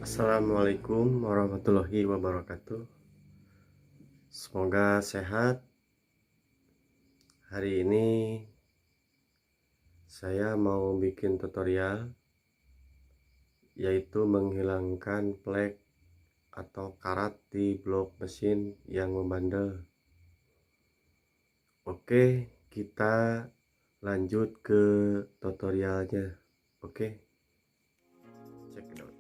Assalamualaikum warahmatullahi wabarakatuh. Semoga sehat. Hari ini saya mau bikin tutorial, yaitu menghilangkan flek atau karat di blok mesin yang membandel. Oke, kita lanjut ke tutorialnya. Oke, check it out.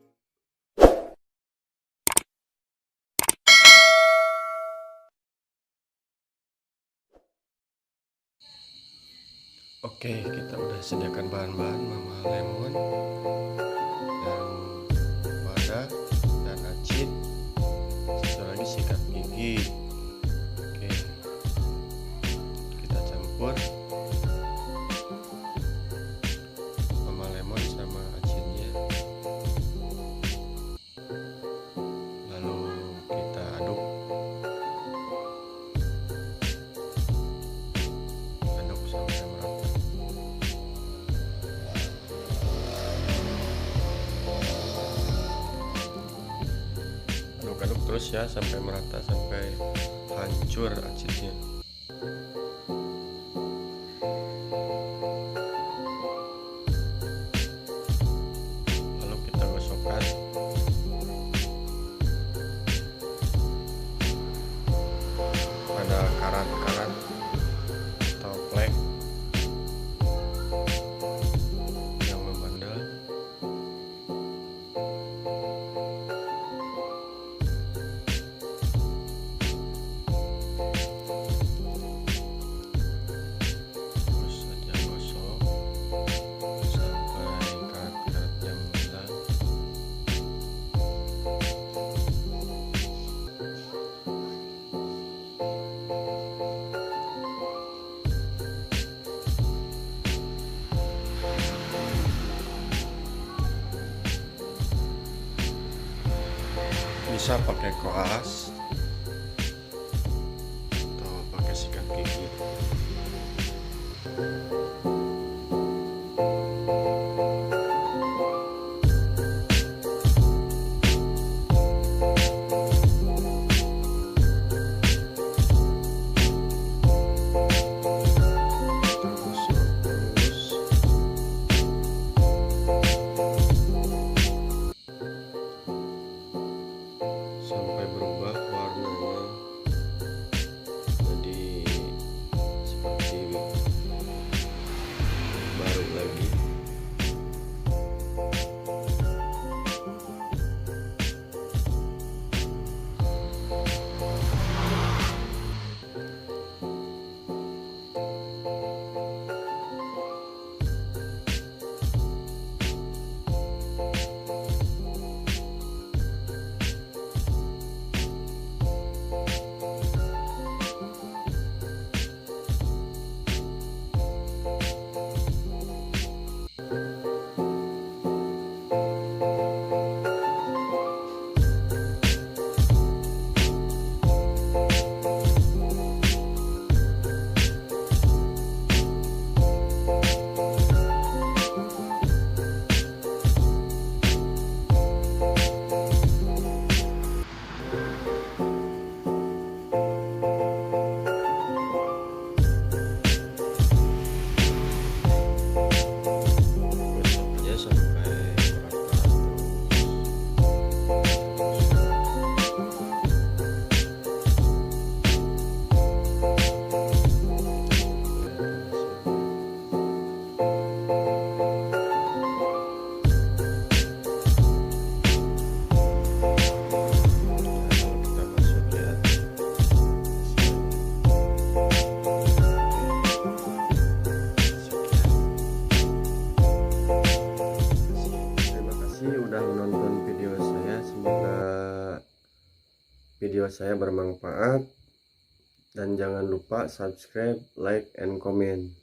Oke, kita udah sediakan bahan-bahan mama lemon dan wadah dan acid, satu lagi sikat gigi. Oke, kita campur mama lemon sama acidnya, lalu kita aduk sampai merata. Aduk-aduk terus ya sampai merata, sampai hancur acidnya. Lalu kita gosokkan pada karat-karat atau flek yang membandel. Terus saja gosok sampai karat-karatnya menghilang. Bisa pakai koas atau pakai sikat gigi. Kita gosok terus sampai berubah warnanya jadi seperti baru lagi. Gosok aja sampai merata terus. Kita masuk lihat. Terima kasih udah menonton video saya. Semoga video saya bermanfaat, dan jangan lupa subscribe, like, and comment.